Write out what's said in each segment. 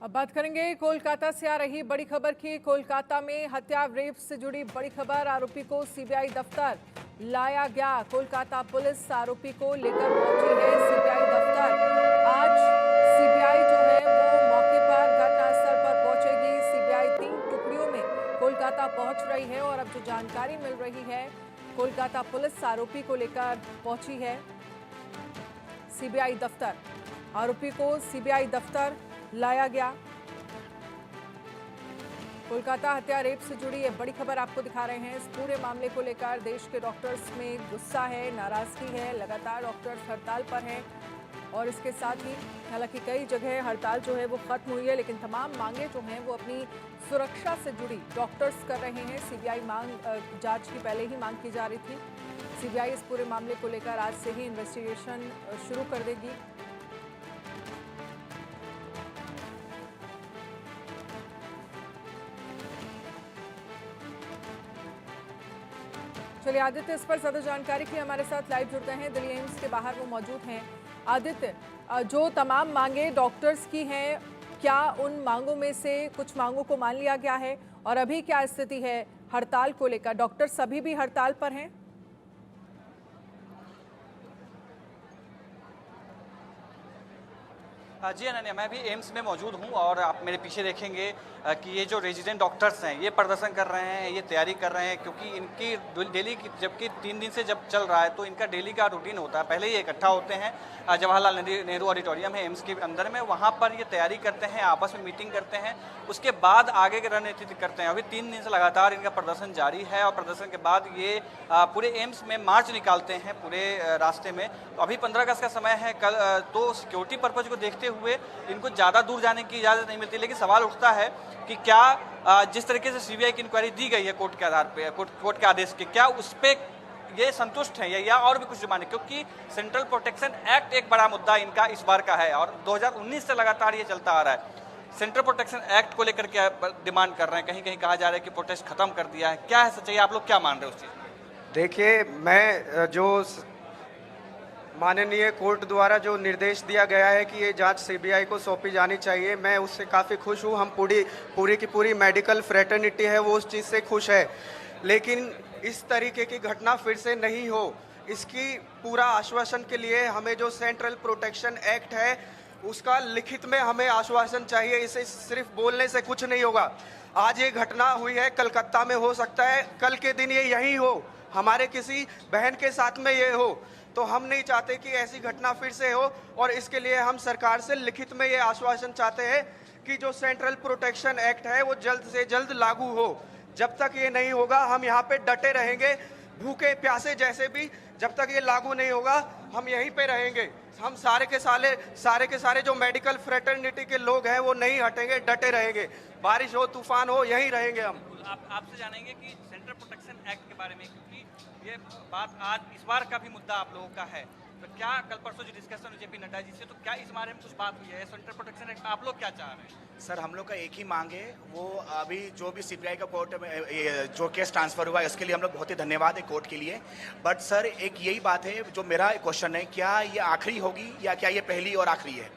अब बात करेंगे कोलकाता से आ रही बड़ी खबर की। कोलकाता में हत्या रेप से जुड़ी बड़ी खबर। आरोपी को सीबीआई दफ्तर लाया गया। कोलकाता पुलिस आरोपी को लेकर पहुंची है सीबीआई दफ्तर। आज सीबीआई जो है वो मौके पर घटनास्थल पर पहुंचेगी। सीबीआई 3 टुकड़ियों में कोलकाता पहुंच रही है और अब जो जानकारी मिल रही है, कोलकाता पुलिस आरोपी को लेकर पहुंची है सीबीआई दफ्तर। आरोपी को सीबीआई दफ्तर लाया गया। कोलकाता हत्या रेप से जुड़ी ये बड़ी खबर आपको दिखा रहे हैं। इस पूरे मामले को लेकर देश के डॉक्टर्स में गुस्सा है, नाराजगी है। लगातार डॉक्टर्स हड़ताल पर हैं और इसके साथ ही हालांकि कई जगह हड़ताल जो है वो खत्म हुई है, लेकिन तमाम मांगे जो हैं वो अपनी सुरक्षा से जुड़ी डॉक्टर्स कर रहे हैं। सीबीआई जांच की पहले ही मांग की जा रही थी। सीबीआई इस पूरे मामले को लेकर आज से ही इन्वेस्टिगेशन शुरू कर देगी। चलिए आदित्य, इस पर ज्यादा जानकारी के लिए हमारे साथ लाइव जुड़ते हैं। दिल्ली एम्स के बाहर वो मौजूद हैं। आदित्य, जो तमाम मांगे डॉक्टर्स की हैं, क्या उन मांगों में से कुछ मांगों को मान लिया गया है और अभी क्या स्थिति है हड़ताल को लेकर? डॉक्टर्स अभी भी हड़ताल पर हैं? जी अनन्या, मैं भी एम्स में मौजूद हूं और आप मेरे पीछे देखेंगे कि ये जो रेजिडेंट डॉक्टर्स हैं ये प्रदर्शन कर रहे हैं, ये तैयारी कर रहे हैं, क्योंकि इनकी डेली की जबकि 3 दिन से जब चल रहा है तो इनका डेली का रूटीन होता है। पहले ये इकट्ठा होते हैं जवाहरलाल नेहरू ऑडिटोरियम है एम्स के अंदर में, वहाँ पर ये तैयारी करते हैं, आपस में मीटिंग करते हैं, उसके बाद आगे की रणनीति करते हैं। अभी 3 दिन से लगातार इनका प्रदर्शन जारी है और प्रदर्शन के बाद ये पूरे एम्स में मार्च निकालते हैं पूरे रास्ते में। तो अभी 15 अगस्त का समय है कल, तो सिक्योरिटी पर्पज को देखते हुए इनको ज़्यादा दूर जाने की इजाज़त नहीं मिलती। लेकिन सवाल उठता है कि क्या जिस तरीके से सीबीआई की इंक्वायरी दी गई है कोर्ट के आधार पे, कोर्ट के आदेश के, क्या उस पर ये संतुष्ट हैं या और भी कुछ डिमांड है? क्योंकि सेंट्रल प्रोटेक्शन एक्ट एक बड़ा मुद्दा इनका इस बार का है और 2019 से लगातार ये चलता आ रहा है। सेंट्रल प्रोटेक्शन एक्ट को लेकर क्या डिमांड कर रहे हैं? कहीं कहीं कहा जा रहा है कि प्रोटेस्ट खत्म कर दिया है। क्या है सच्चाई? आप लोग क्या मान रहे हो उस चीज़? देखिए, मैं जो माननीय कोर्ट द्वारा जो निर्देश दिया गया है कि ये जांच सीबीआई को सौंपी जानी चाहिए, मैं उससे काफ़ी खुश हूँ। हम पूरी की पूरी मेडिकल फ्रेटर्निटी है वो उस चीज़ से खुश है, लेकिन इस तरीके की घटना फिर से नहीं हो, इसकी पूरा आश्वासन के लिए हमें जो सेंट्रल प्रोटेक्शन एक्ट है उसका लिखित में हमें आश्वासन चाहिए। इसे सिर्फ बोलने से कुछ नहीं होगा। आज ये घटना हुई है कलकत्ता में, हो सकता है कल के दिन ये यहीं हो, हमारे किसी बहन के साथ में ये हो, तो हम नहीं चाहते कि ऐसी घटना फिर से हो और इसके लिए हम सरकार से लिखित में ये आश्वासन चाहते हैं कि जो सेंट्रल प्रोटेक्शन एक्ट है वो जल्द से जल्द लागू हो। जब तक ये नहीं होगा हम यहाँ पे डटे रहेंगे, भूखे प्यासे जैसे भी। जब तक ये लागू नहीं होगा हम यहीं पे रहेंगे। हम सारे के सारे जो मेडिकल फ्रेटर्निटी के लोग हैं वो नहीं हटेंगे, डटे रहेंगे। बारिश हो, तूफान हो, यहीं रहेंगे हम। आपसे जानेंगे कि सेंट्रल प्रोटेक्शन एक्ट के बारे में, क्योंकि ये बात आज इस बार का भी मुद्दा आप लोगों का है, तो क्या कल परसों जो डिस्कशन हुई जेपी नड्डा जी से, तो क्या इस बारे में कुछ बात हुई है? सेंट्रल प्रोटेक्शन एक्ट आप लोग क्या चाह रहे हैं? सर, हम लोग का एक ही मांग है, वो अभी जो भी सीबीआई का कोर्ट में जो केस ट्रांसफर हुआ है उसके लिए हम लोग बहुत ही धन्यवाद है कोर्ट के लिए। बट सर, एक यही बात है जो मेरा क्वेश्चन है, क्या ये आखिरी होगी या क्या ये पहली और आखिरी है?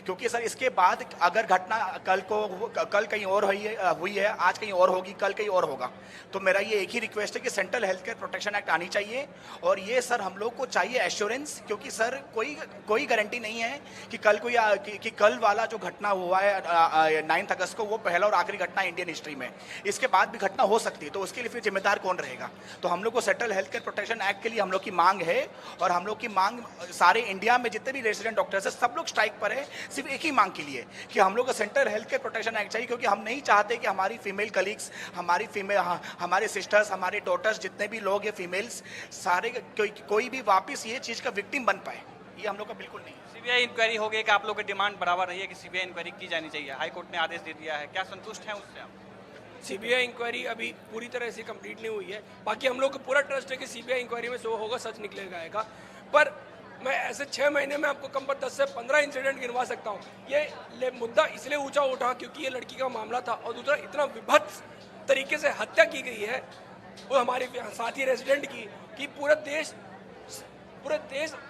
क्योंकि सर इसके बाद अगर घटना कल कहीं और हुई है, आज कहीं और होगी, कल कहीं और होगा, तो मेरा ये एक ही रिक्वेस्ट है कि central health care protection act आनी चाहिए। और ये सर हम लोग को चाहिए एश्योरेंस, क्योंकि सर कोई गारंटी नहीं है कि कल वाला जो घटना हुआ है 9 अगस्त को वो पहला और आखिरी घटना इंडियन हिस्ट्री में, इसके बाद भी घटना हो सकती है, तो उसके लिए फिर जिम्मेदार कौन रहेगा? तो हम लोग को central health care protection act के लिए हम लोग की मांग है और हम लोग की मांग सारे इंडिया में जितने भी रेजिडेंट डॉक्टर्स है सब लोग स्ट्राइक पर है, सिर्फ एक ही मांग के लिए कि हम लोग को central health care protection act चाहिए। क्योंकि हम नहीं चाहते कि हमारी फीमेल कलीग्स, हमारे सिस्टर्स, हमारे डॉटर्स, जितने भी लोग हैं फीमेल्स, सारे कोई भी वापस ये चीज का विक्टिम बन पाए, ये हम लोग का बिल्कुल नहीं है। सीबीआई इंक्वायरी हो गई कि आप लोग की डिमांड बराबर रही है कि सीबीआई इंक्वायरी की जानी चाहिए, हाई कोर्ट ने आदेश दे दिया है, क्या संतुष्ट हैं उससे आप? सीबीआई इंक्वायरी अभी पूरी तरह से कंप्लीट नहीं हुई है, बाकी हम लोग को पूरा ट्रस्ट है कि सीबीआई इंक्वायरी में जो होगा सच निकलेगा। पर मैं ऐसे 6 महीने में आपको कम पर 10 से 15 इंसिडेंट गिनवा सकता हूँ। ये मुद्दा इसलिए ऊंचा उठा क्योंकि ये लड़की का मामला था और दूसरा इतना विभत्स तरीके से हत्या की गई है वो हमारे साथी रेजिडेंट की, कि पूरा देश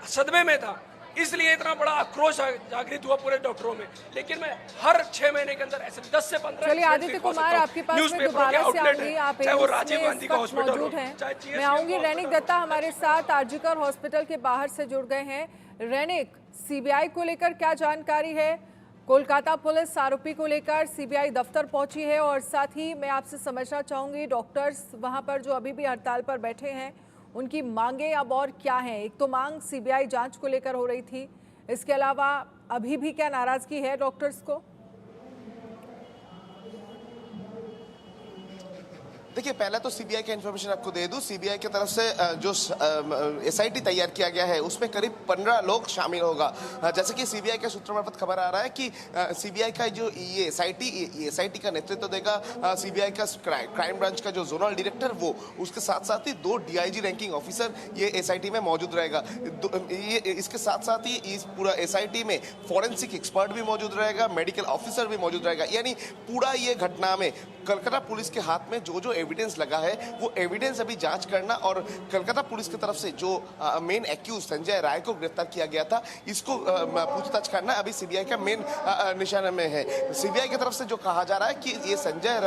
सदमे में था। इसलिए इतना बड़ा आक्रोश जागृत हुआ पूरे डॉक्टरों में। लेकिन मैं हर 6 महीने के अंदर ऐसे 10 से 15 चलिए आदित्य कुमार, आपके पास में दोबारा से आऊंगी, आप चाहे वो एम्स राजीव में गांधी इस का वक्त हॉस्पिटल मौजूद हो, हैं। चाहे GSM मैं आऊंगी, का रैनिक हॉस्पिटल दत्ता हमारे साथ आरजीकर हॉस्पिटल के बाहर से जुड़ गए हैं। रैनिक, सीबीआई को लेकर क्या जानकारी है? कोलकाता पुलिस आरोपी को लेकर सीबीआई दफ्तर पहुंची है और साथ ही मैं आपसे समझना चाहूंगी डॉक्टर्स वहां पर जो अभी भी हड़ताल पर बैठे हैं उनकी मांगे अब और क्या हैं? एक तो मांग सीबीआई जांच को लेकर हो रही थी, इसके अलावा अभी भी क्या नाराजगी है डॉक्टर्स को? देखिए, पहले तो सीबीआई का इन्फॉर्मेशन आपको दे दूं। सीबीआई की तरफ से जो एसआईटी तैयार किया गया है उसमें करीब 15 लोग शामिल होगा। जैसे कि सीबीआई के सूत्रों मार्फत खबर आ रहा है कि सीबीआई का जो ये एसआईटी का नेतृत्व देगा सीबीआई का क्राइम ब्रांच का जो जोनल डायरेक्टर, वो उसके साथ साथ ही 2 डीआईजी रैंकिंग ऑफिसर ये एसआईटी में मौजूद रहेगा। इसके साथ साथ ही इस पूरा एसआईटी में फॉरेंसिक एक्सपर्ट भी मौजूद रहेगा, मेडिकल ऑफिसर भी मौजूद रहेगा। यानी पूरा ये घटना में कलकत्ता पुलिस के हाथ में जो एविडेंस लगा है वो एविडेंस अभी जांच करना, और कलकत्ता पुलिस की तरफ से जो मेन एक्यूज संजय राय को गिरफ्तार किया गया था, इसको पूछताछ करना अभी सीबीआई का मेन निशाना में है। सीबीआई की तरफ से जो कहा जा रहा है कि ये संजय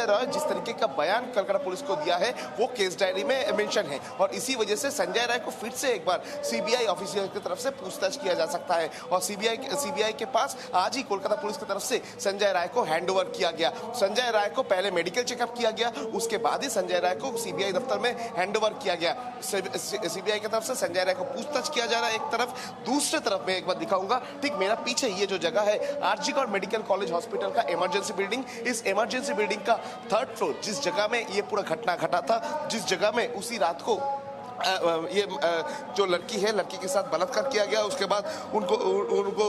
राय जिस तरीके का बयान कलकत्ता पुलिस को दिया है वो केस डायरी में मेंशन है, और इसी वजह से संजय राय को फिर से एक बार सीबीआई ऑफिसर की तरफ से पूछताछ किया जा सकता है। और सीबीआई के पास आज ही कोलकाता पुलिस की तरफ से संजय राय को हैंडओवर किया गया। संजय राय को पहले मेडिकल चेकअप किया गया, उसके बाद ही संजय राय को सीबीआई दफ्तर में हैंडओवर किया गया। सीबीआई की तरफ से संजय राय को पूछताछ किया जा रहा है एक तरफ, दूसरी तरफ मैं एक बार दिखाऊंगा, ठीक मेरा पीछे ये जो जगह है आरजीकर मेडिकल कॉलेज हॉस्पिटल का इमरजेंसी बिल्डिंग, इस इमरजेंसी बिल्डिंग का 3rd फ्लोर, जिस जगह में ये पूरा घटना घटा था, जिस जगह में उसी रात को ये जो लड़की है, लड़की के साथ बलात्कार किया गया, उसके बाद उनको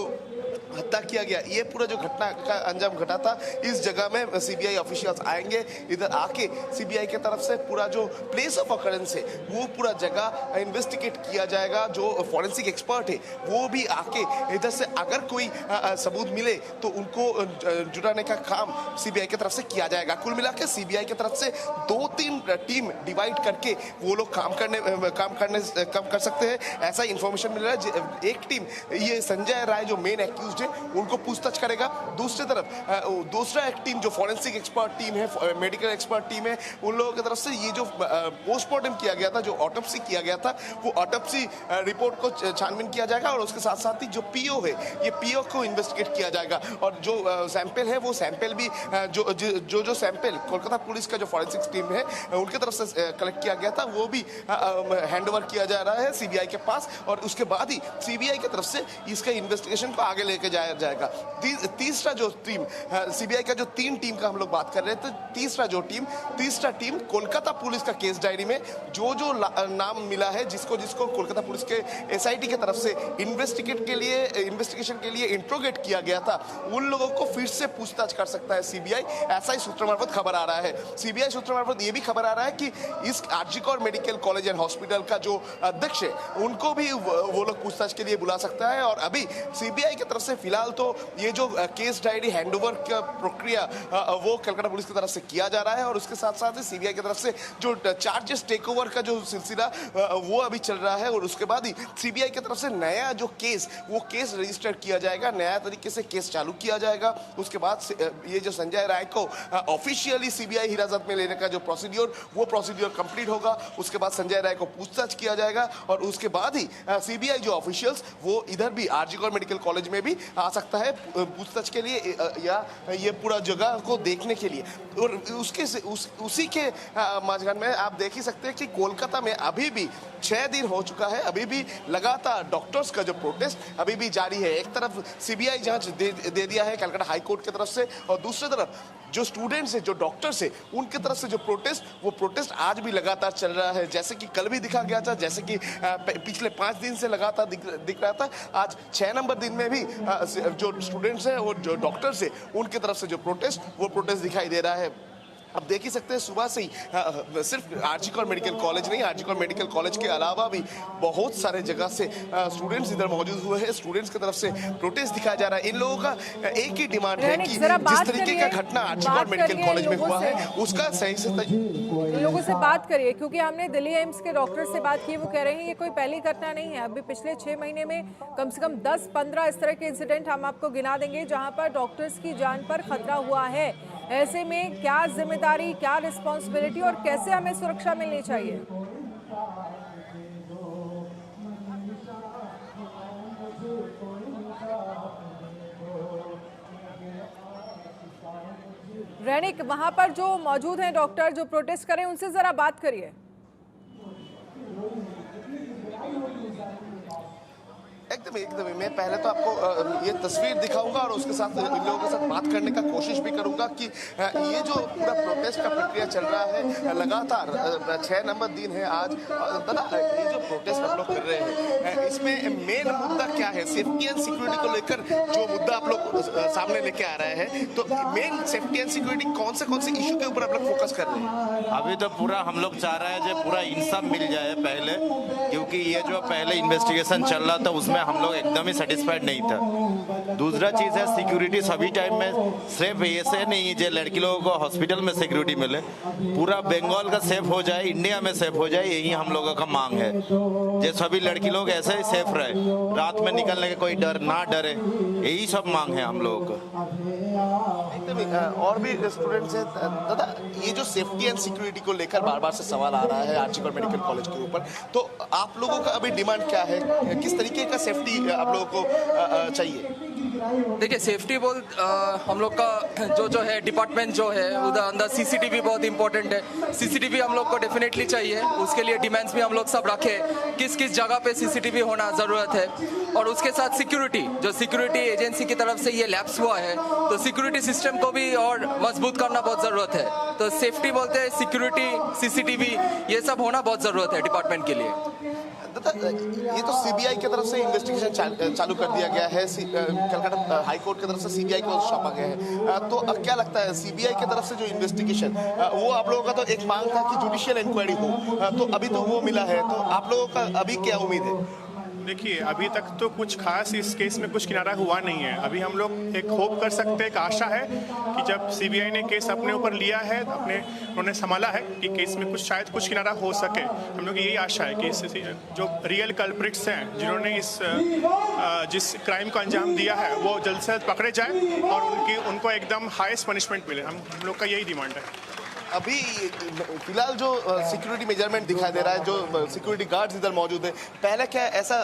हत्या किया गया, ये पूरा जो घटना का अंजाम घटा था, इस जगह में सीबीआई ऑफिशियल्स आएंगे। इधर आके सीबीआई की तरफ से पूरा जो प्लेस ऑफ ऑकरेंस है वो पूरा जगह इन्वेस्टिगेट किया जाएगा। जो फॉरेंसिक एक्सपर्ट है वो भी आके इधर से अगर कोई सबूत मिले तो उनको जुटाने का काम सीबीआई की तरफ से किया जाएगा। कुल मिला के सीबीआई की तरफ से 2-3 टीम डिवाइड करके वो लोग काम कर सकते हैं, ऐसा इंफॉर्मेशन मिल रहा है। एक टीम ये संजय राय जो मेन एक्यूज उनको पूछताछ करेगा, दूसरी तरफ दूसरा एक टीम जो फॉरेंसिक एक्सपर्ट टीम है, मेडिकल एक्सपर्ट टीम है, उन लोगों की तरफ से ये जो पोस्टमार्टम किया गया था, जो ऑटोप्सी किया गया था, वो ऑटोप्सी रिपोर्ट को छानबीन किया जाएगा, और उसके साथ साथ ही जो पीओ है ये पीओ को इन्वेस्टिगेट किया जाएगा। और जो सैंपल है वो सैंपल भी जो सैंपल कोलकाता पुलिस का जो फॉरेंसिक टीम है उनकी तरफ से कलेक्ट किया गया था वो भी हैंडओवर किया जा रहा है सीबीआई के पास, और उसके बाद ही सीबीआई की तरफ से इसका इन्वेस्टिगेशन को आगे लेके जाया जाएगा। तीसरा जो टीम सीबीआई का जो 3 टीम का हम लोग बात कर रहे हैं, तो तीसरा टीम कोलकाता पुलिस का केस डायरी में जो नाम मिला है, जिसको कोलकाता पुलिस के एसआईटी की तरफ से इन्वेस्टिगेशन के लिए इंट्रोगेट किया गया था, उन लोगों को फिर से पूछताछ कर सकता है सीबीआई, ऐसा ही सूत्रों मार्फत खबर आ रहा है। सीबीआई सूत्रों मार्फत ये भी खबर आ रहा है कि इस RG Kar medical college and hospital का जो अध्यक्ष है उनको भी वो लोग पूछताछ के लिए बुला सकता है। और अभी सीबीआई की तरफ से फिलहाल तो ये जो केस डायरी हैंडओवर का प्रक्रिया वो कलकत्ता पुलिस की तरफ से किया जा रहा है, और उसके साथ साथ ही सीबीआई की तरफ से जो चार्जेस टेक ओवर का जो सिलसिला वो अभी चल रहा है, और उसके बाद ही सीबीआई की तरफ से नया जो केस रजिस्टर किया जाएगा, नया तरीके से केस चालू किया जाएगा। उसके बाद ये जो संजय राय को ऑफिशियली सीबीआई हिरासत में लेने का जो प्रोसीड्योर कंप्लीट होगा, उसके बाद संजय राय को पूछताछ किया जाएगा, और उसके बाद ही सीबीआई जो ऑफिशियल्स वो इधर भी आरजीकर मेडिकल कॉलेज में भी आ सकता है पूछताछ के लिए, या ये पूरा जगह को देखने के लिए। और उसी के मजगन में आप देख ही सकते हैं कि कोलकाता में अभी भी 6 दिन हो चुका है, अभी भी लगातार डॉक्टर्स का जो प्रोटेस्ट अभी भी जारी है। एक तरफ सीबीआई जांच दे दिया है कलकत्ता हाई कोर्ट की तरफ से, और दूसरी तरफ जो स्टूडेंट्स है, जो डॉक्टर्स है, उनकी तरफ से जो प्रोटेस्ट आज भी लगातार चल रहा है। जैसे कि कल भी दिखा गया था, जैसे कि पिछले 5 दिन से लगातार दिख रहा था, आज 6 नंबर दिन में भी जो स्टूडेंट्स हैं और जो डॉक्टर्स है उनकी तरफ से जो प्रोटेस्ट दिखाई दे रहा है। अब देख ही सकते हैं सुबह से ही सिर्फ आरजीकर मेडिकल कॉलेज नहीं, आरजीकर मेडिकल कॉलेज के अलावा भी बहुत सारे जगह से स्टूडेंट्स इधर मौजूद हुए हैं। स्टूडेंट्स की तरफ से प्रोटेस्ट दिखाया जा रहा है। इन लोगों का एक ही डिमांड है कि जिस तरीके का घटना आरजीकर मेडिकल कॉलेज में हुआ है उसका सही से इन लोगों से बात करिए, क्योंकि हमने दिल्ली एम्स के डॉक्टर से बात की, वो कह रहे हैं ये कोई पहली घटना नहीं है। अभी पिछले 6 महीने में कम से कम 10-15 इस तरह के इंसिडेंट हम आपको गिना देंगे जहां पर डॉक्टर्स की जान पर खतरा हुआ है। ऐसे में क्या जिम्मेदारी, क्या रिस्पॉन्सिबिलिटी और कैसे हमें सुरक्षा मिलनी चाहिए? रैनिक, वहां पर जो मौजूद हैं डॉक्टर जो प्रोटेस्ट करें, उनसे जरा बात करिए। एकदम मैं पहले तो आपको ये तस्वीर दिखाऊंगा और उसके साथ इन लोगों के साथ बात करने का कोशिश भी करूंगा कि ये जो पूरा प्रोटेस्ट का प्रक्रिया चल रहा है लगातार 6 नंबर दिन है आज। दादा, ये जो प्रोटेस्ट आप लोग कर रहे हैं इसमें मेन मुद्दा क्या है? सेफ्टी एंड सिक्योरिटी को लेकर जो मुद्दा आप लोग सामने लेके आ रहे हैं, तो मेन सेफ्टी एंड सिक्योरिटी कौन से इशू के ऊपर आप लोग फोकस कर रहे हैं? अभी तो पूरा हम लोग चाह रहे हैं जो पूरा इंसाफ मिल जाए पहले, क्योंकि ये जो पहले इन्वेस्टिगेशन चल रहा था उसमें हम लोग एकदम ही सेटिस्फाइड नहीं था। दूसरा चीज़ है सिक्योरिटी सभी टाइम में सिर्फ ऐसे नहीं जो लड़की लोगों को हॉस्पिटल में सिक्योरिटी मिले, पूरा बंगाल का सेफ हो जाए, इंडिया में सेफ हो जाए, यही हम लोगों का मांग है। जो सभी लड़की लोग ऐसे ही सेफ रहे, रात में निकलने का कोई डर ना डरे, यही सब मांग है हम लोगों को। और भी स्टूडेंट्स हैं। दादा, ये जो सेफ्टी एंड सिक्योरिटी को लेकर बार बार से सवाल आ रहा है आरजीकर मेडिकल कॉलेज के ऊपर, तो आप लोगों का अभी डिमांड क्या है? किस तरीके का सेफ्टी आप लोगों को चाहिए? देखिए, सेफ्टी हम लोग का जो है डिपार्टमेंट जो है उधर अंदर सीसीटीवी बहुत इंपॉर्टेंट है। सीसीटीवी हम लोग को डेफिनेटली चाहिए। उसके लिए डिमांड्स भी हम लोग सब रखे, किस किस जगह पे सीसीटीवी होना ज़रूरत है। और उसके साथ सिक्योरिटी, जो सिक्योरिटी एजेंसी की तरफ से ये लैप्स हुआ है, तो सिक्योरिटी सिस्टम को भी और मजबूत करना बहुत ज़रूरत है। तो सेफ्टी बोलते हैं, सिक्योरिटी, सीसीटीवी, ये सब होना बहुत ज़रूरत है डिपार्टमेंट के लिए। ये तो सीबीआई की तरफ से इन्वेस्टिगेशन चालू कर दिया गया है। कलकत्ता हाई कोर्ट की तरफ से सीबीआई को सौंपा गया है। तो क्या लगता है सीबीआई की तरफ से जो इन्वेस्टिगेशन वो आप लोगों का तो एक मांग था कि जुडिशियल इंक्वायरी हो, तो अभी तो वो मिला है, तो आप लोगों का अभी क्या उम्मीद है? देखिए, अभी तक तो कुछ खास इस केस में कुछ किनारा हुआ नहीं है। अभी हम लोग एक होप कर सकते हैं, एक आशा है कि जब सीबीआई ने केस अपने ऊपर लिया है, उन्होंने संभाला है कि केस में शायद कुछ किनारा हो सके। हम लोग यही आशा है कि इससे जो रियल कल्प्रिट्स हैं जिन्होंने जिस क्राइम को अंजाम दिया है वो जल्द से जल्द पकड़े जाए और उनको एकदम हाईएस्ट पनिशमेंट मिले। हम लोग का यही डिमांड है। अभी फिलहाल जो सिक्योरिटी मेजरमेंट दिखाई दे रहा है, जो सिक्योरिटी गार्ड्स इधर मौजूद है, पहले क्या ऐसा?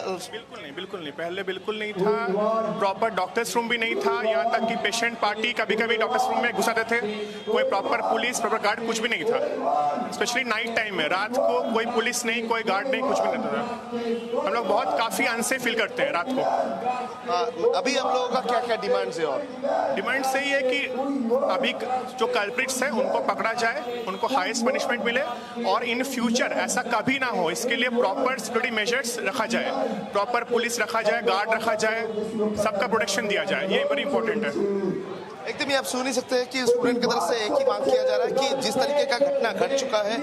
बिल्कुल नहीं, पहले बिल्कुल नहीं था। प्रॉपर डॉक्टर्स रूम भी नहीं था। यहाँ तक कि पेशेंट पार्टी कभी कभी डॉक्टर्स रूम में घुसाते थे। कोई प्रॉपर पुलिस, प्रॉपर गार्ड कुछ भी नहीं था। स्पेशली नाइट टाइम में, रात को कोई पुलिस नहीं, कोई गार्ड नहीं, कुछ भी नहीं था। हम लोग बहुत काफ़ी अनसेफ फील करते हैं रात को। अभी हम लोगों का क्या क्या डिमांड्स है? और डिमांड सही है कि अभी जो कल्प्रिट्स हैं उनको पकड़ा जाए, उनको हाईएस्ट पनिशमेंट मिले और इन फ्यूचर ऐसा कभी ना हो, इसके लिए प्रॉपर सिक्योरिटी मेजर्स रखा जाए, प्रॉपर पुलिस रखा जाए, गार्ड रखा जाए, सबका प्रोटेक्शन दिया जाए। ये बड़ी इंपॉर्टेंट है। एकदम ही आप सुन ही सकते हैं कि स्टूडेंट की तरफ से एक ही मांग किया जा रहा है कि जिस तरीके का घटना घट चुका है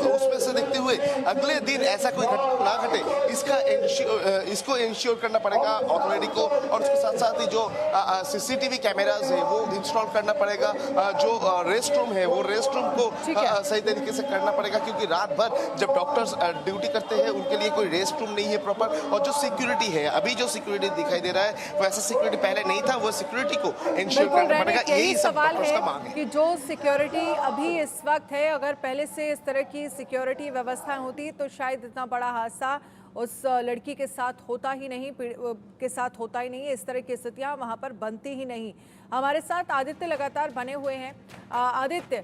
उसमें से देखते हुए अगले दिन ऐसा कोई घटना ना घटे, इसको इंश्योर करना पड़ेगा अथॉरिटी को। और उसके साथ साथ ही जो सीसीटीवी कैमराज है वो इंस्टॉल करना पड़ेगा। जो रेस्ट रूम है वो रेस्ट रूम को सही तरीके से करना पड़ेगा, क्योंकि रात भर जब डॉक्टर्स ड्यूटी करते हैं उनके लिए कोई रेस्ट रूम नहीं है प्रॉपर। और जो सिक्योरिटी है, अभी जो सिक्योरिटी दिखाई दे रहा है वैसा सिक्योरिटी पहले नहीं था, वो सिक्योरिटी को बिल्कुल, यही सवाल है कि जो सिक्योरिटी अभी इस वक्त है, अगर पहले से इस तरह की सिक्योरिटी व्यवस्था होती तो शायद इतना बड़ा हादसा उस लड़की के साथ होता ही नहीं, इस तरह की स्थितियां वहां पर बनती ही नहीं। हमारे साथ आदित्य लगातार बने हुए हैं। आदित्य,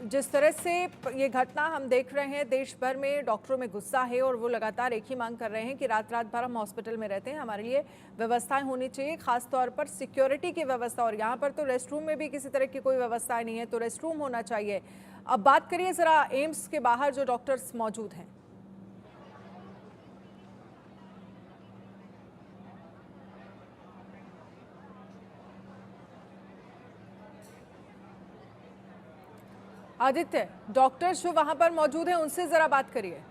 जिस तरह से ये घटना हम देख रहे हैं, देश भर में डॉक्टरों में गुस्सा है और वो लगातार एक ही मांग कर रहे हैं कि रात भर हम हॉस्पिटल में रहते हैं, हमारे लिए व्यवस्थाएं होनी चाहिए, खासतौर पर सिक्योरिटी की व्यवस्था। और यहाँ पर तो रेस्ट रूम में भी किसी तरह की कोई व्यवस्था नहीं है, तो रेस्ट रूम होना चाहिए। अब बात करिए ज़रा एम्स के बाहर जो डॉक्टर्स मौजूद हैं। आदित्य, डॉक्टर्स जो वहां पर मौजूद हैं उनसे जरा बात करिए।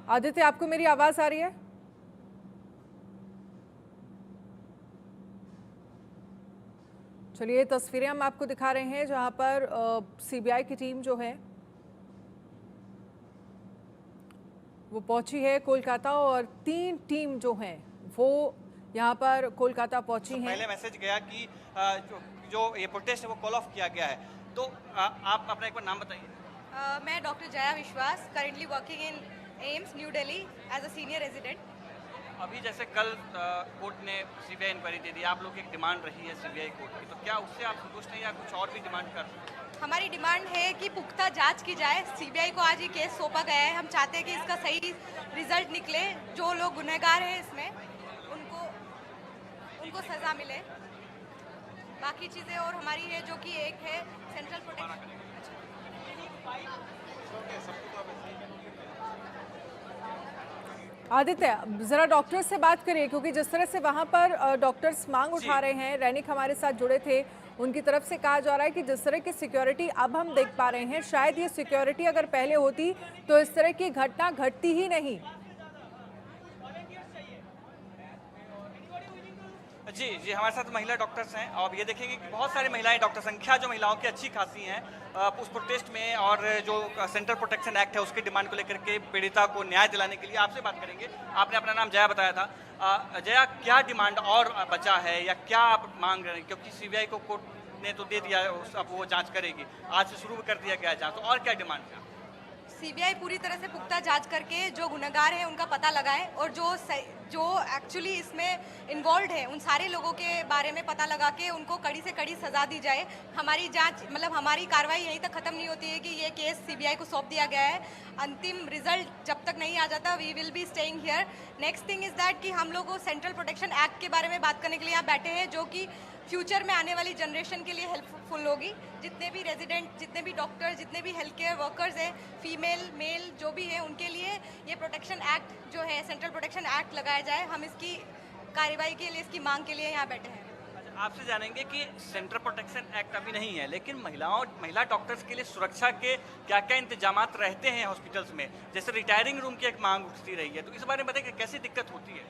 आदित्य, आपको मेरी आवाज आ रही है? चलिए, तस्वीरें हम आपको दिखा रहे हैं जहां पर सीबीआई की टीम जो है वो पहुंची है कोलकाता, और 3 टीम जो हैं वो यहां पर कोलकाता पहुंची हैं। पहले मैसेज गया कि जो ये प्रोटेस्ट है वो कॉल ऑफ किया गया है, तो आप अपना एक बार नाम बताइए। मैं doctor Jaya Vishwas, currently working in AIIMS New Delhi as a senior resident. अभी जैसे कल कोर्ट ने सीबीआई इंक्वायरी दे दी, आप लोग की एक डिमांड रही है सीबीआई कोर्ट की, तो क्या उससे आप संतुष्ट हैं या कुछ और भी डिमांड कर रहे हैं? हमारी डिमांड है कि पुख्ता जांच की जाए। सीबीआई को आज ये केस सौंपा गया है, हम चाहते हैं कि इसका सही रिजल्ट निकले, जो लोग गुनहगार हैं इसमें उनको सजा मिले। बाकी चीज़ें और हमारी है जो कि एक है सेंट्रल प्रोटेक्शन। आदित्य, जरा डॉक्टर्स से बात करिए, क्योंकि जिस तरह से वहां पर डॉक्टर्स मांग उठा रहे हैं, रैनिक हमारे साथ जुड़े थे, उनकी तरफ से कहा जा रहा है कि जिस तरह की सिक्योरिटी अब हम देख पा रहे हैं, शायद ये सिक्योरिटी अगर पहले होती तो इस तरह की घटना घटती ही नहीं। जी, हमारे साथ महिला डॉक्टर्स हैं, और ये देखेंगे कि बहुत सारी महिलाएं डॉक्टर, संख्या जो महिलाओं की अच्छी खासी हैं उस प्रोटेस्ट में, और जो सेंट्रल प्रोटेक्शन एक्ट है उसकी डिमांड को लेकर के पीड़िता को न्याय दिलाने के लिए आपसे बात करेंगे। आपने अपना नाम जया बताया था, जया, क्या डिमांड और बचा है या क्या आप मांग रहे हैं, क्योंकि सीबीआई को कोर्ट ने तो दे दिया, अब वो जाँच करेगी, आज से शुरू कर दिया गया जाँच, तो और क्या डिमांड है? सीबीआई पूरी तरह से पुख्ता जांच करके जो गुनहगार है उनका पता लगाए, और जो एक्चुअली इसमें इन्वॉल्व है उन सारे लोगों के बारे में पता लगा के उनको कड़ी से कड़ी सजा दी जाए। हमारी जांच, मतलब हमारी कार्रवाई यहीं तक खत्म नहीं होती है कि ये केस सीबीआई को सौंप दिया गया है। अंतिम रिजल्ट जब तक नहीं आ जाता, we will be staying here. Next thing is that कि हम लोग सेंट्रल प्रोटेक्शन एक्ट के बारे में बात करने के लिए यहाँ बैठे हैं, जो कि फ्यूचर में आने वाली जनरेशन के लिए हेल्पफुल होगी। जितने भी रेजिडेंट, जितने भी डॉक्टर, जितने भी हेल्थ केयर वर्कर्स हैं, फीमेल मेल जो भी है, उनके लिए ये प्रोटेक्शन एक्ट जो है, सेंट्रल प्रोटेक्शन एक्ट लगाया जाए। हम इसकी कार्रवाई के लिए, इसकी मांग के लिए यहाँ बैठे हैं। आपसे जानेंगे कि सेंट्रल प्रोटेक्शन एक्ट अभी नहीं है, लेकिन महिला डॉक्टर्स के लिए सुरक्षा के क्या क्या इंतजामात रहते हैं हॉस्पिटल्स में, जैसे रिटायरिंग रूम की एक मांग उठती रही है, तो इस बारे में बताइए कैसी दिक्कत होती है?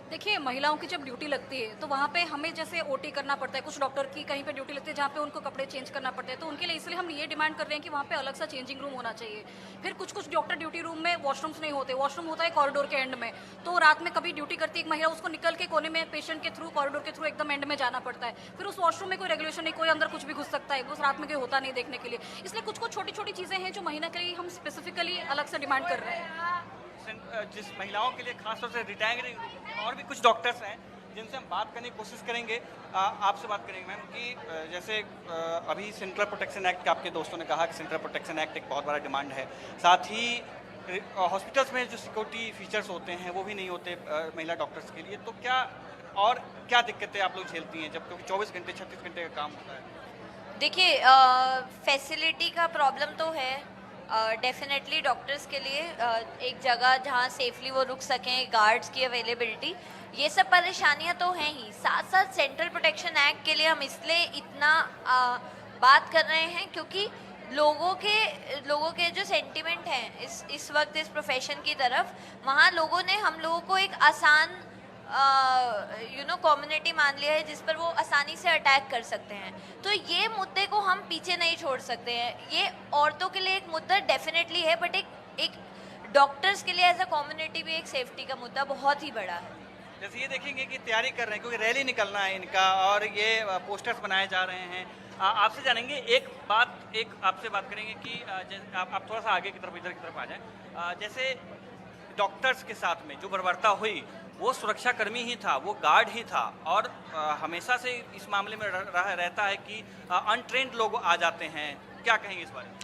देखिए, महिलाओं की जब ड्यूटी लगती है तो वहाँ पे हमें जैसे ओटी करना पड़ता है, कुछ डॉक्टर की कहीं पे ड्यूटी लगती है जहाँ पे उनको कपड़े चेंज करना पड़ता है, तो उनके लिए इसलिए हम ये डिमांड कर रहे हैं कि वहाँ पे अलग सा चेंजिंग रूम होना चाहिए। फिर कुछ डॉक्टर ड्यूटी रूम में वॉशरूम्स नहीं होते, वॉशरूम होता है कॉरिडोर के एंड में, तो रात में कभी ड्यूटी करती है एक महिला, उसको निकल के कोने में पेशेंट के थ्रू, कॉरिडोर के थ्रू एकदम एंड में जाना पड़ता है। फिर उस वॉशरूम में कोई रेगुलेशन नहीं, कोई अंदर कुछ भी घुस सकता है, उस रात में कोई होता नहीं देखने के लिए। इसलिए कुछ छोटी छोटी चीज़ें हैं जो महीना के लिए हम स्पेसिफिकली अलग से डिमांड कर रहे हैं। जिस महिलाओं के लिए खासतौर से रिटायरिंग, और भी कुछ डॉक्टर्स हैं जिनसे हम बात करने की कोशिश करेंगे, आपसे बात करेंगे मैम, कि जैसे अभी सेंट्रल प्रोटेक्शन एक्ट, आपके दोस्तों ने कहा कि सेंट्रल प्रोटेक्शन एक्ट एक बहुत बड़ा डिमांड है, साथ ही हॉस्पिटल्स में जो सिक्योरिटी फीचर्स होते हैं वो भी नहीं होते महिला डॉक्टर्स के लिए, तो क्या दिक्कतें आप लोग झेलती हैं, जब क्योंकि 24 घंटे 36 घंटे का काम होता है? देखिए, फैसिलिटी का प्रॉब्लम तो है डेफिनेटली डॉक्टर्स के लिए, एक जगह जहाँ सेफली वो रुक सकें, गार्ड्स की अवेलेबिलिटी, ये सब परेशानियाँ तो हैं ही। साथ साथ सेंट्रल प्रोटेक्शन एक्ट के लिए हम इसलिए इतना बात कर रहे हैं क्योंकि लोगों के जो सेंटिमेंट हैं इस वक्त इस प्रोफेशन की तरफ, वहाँ लोगों ने हम लोगों को एक आसान कम्युनिटी मान लिया है जिस पर वो आसानी से अटैक कर सकते हैं। तो ये मुद्दे को हम पीछे नहीं छोड़ सकते हैं। ये औरतों के लिए एक मुद्दा डेफिनेटली है, बट एक डॉक्टर्स के लिए एज अ कम्युनिटी भी एक सेफ्टी का मुद्दा बहुत ही बड़ा है। जैसे ये देखेंगे कि तैयारी कर रहे हैं क्योंकि रैली निकलना है इनका, और ये पोस्टर्स बनाए जा रहे हैं। आपसे जानेंगे आपसे बात करेंगे कि आप थोड़ा सा आगे की तरफ, इधर की तरफ आ जाएं। जैसे डॉक्टर्स के साथ में जो बर्बरता हुई, वो सुरक्षाकर्मी ही था, वो गार्ड ही था, और हमेशा से इस मामले में रहता है कि अनट्रेंड लोग आ जाते हैं, क्या कहेंगे इस बारे में?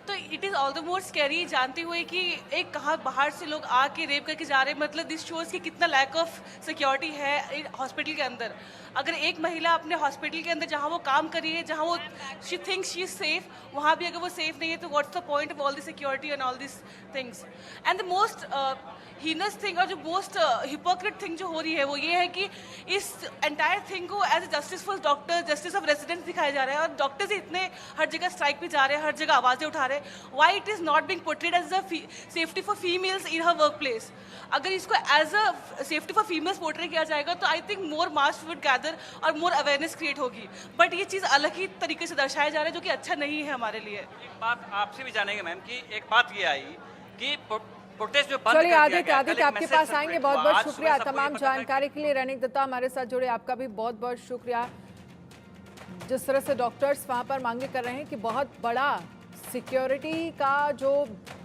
तो it is all the more scary जानते हुए कि एक कहाँ बाहर से लोग आके रेप करके जा रहे हैं। मतलब दिस शोज़ कि कितना लैक ऑफ सिक्योरिटी है हॉस्पिटल के अंदर। अगर एक महिला अपने हॉस्पिटल के अंदर जहाँ वो काम कर रही है, जहाँ वो she thinks she is safe, वहाँ भी अगर वो सेफ नहीं है तो what's the point of all the security and all this things. And the most heinous thing और जो मोस्ट हिपोक्रेट थिंग जो हो रही है वो ये है कि इस एंटायर थिंग को as a justice for doctor, justice of residents दिखाया जा रहा है। और डॉक्टर्स इतने हर जगह स्ट्राइक पे जा रहे हैं, हर जगह आवाज़ें उठा रहे हैं। Why it is not being portrayed as a safety for females in her work place. अगर इसको as a safety for females portray किया जाएगा तो I think more mass would gather और मोर अवेयरनेस क्रिएट होगी। बट ये चीज़ अलग ही तरीके से दर्शाया जा रहा है जो कि अच्छा नहीं है हमारे लिए। एक बात आपसे भी जानेंगे मैम कि एक बात ये आई कि प्रोटेस्ट जो बंद चलिए कर दिया आदित्य, गया, आदित्य कल एक आपके मैसेज पास सर्कुलेट आएंगे। हुआ। बहुत बहुत आज शुक्रिया सुबह सबको तमाम ये पता लगा जानकारी के लिए। रनिक दत्ता हमारे साथ जुड़े, आपका भी बहुत बहुत शुक्रिया। जिस तरह से डॉक्टर्स वहां पर मांगे कर रहे हैं कि बहुत बड़ा सिक्योरिटी का जो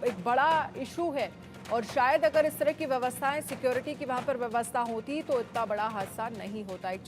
एक बड़ा इशू है, और शायद अगर इस तरह की व्यवस्थाएं, सिक्योरिटी की वहां पर व्यवस्था होती तो इतना बड़ा हादसा नहीं होता। एक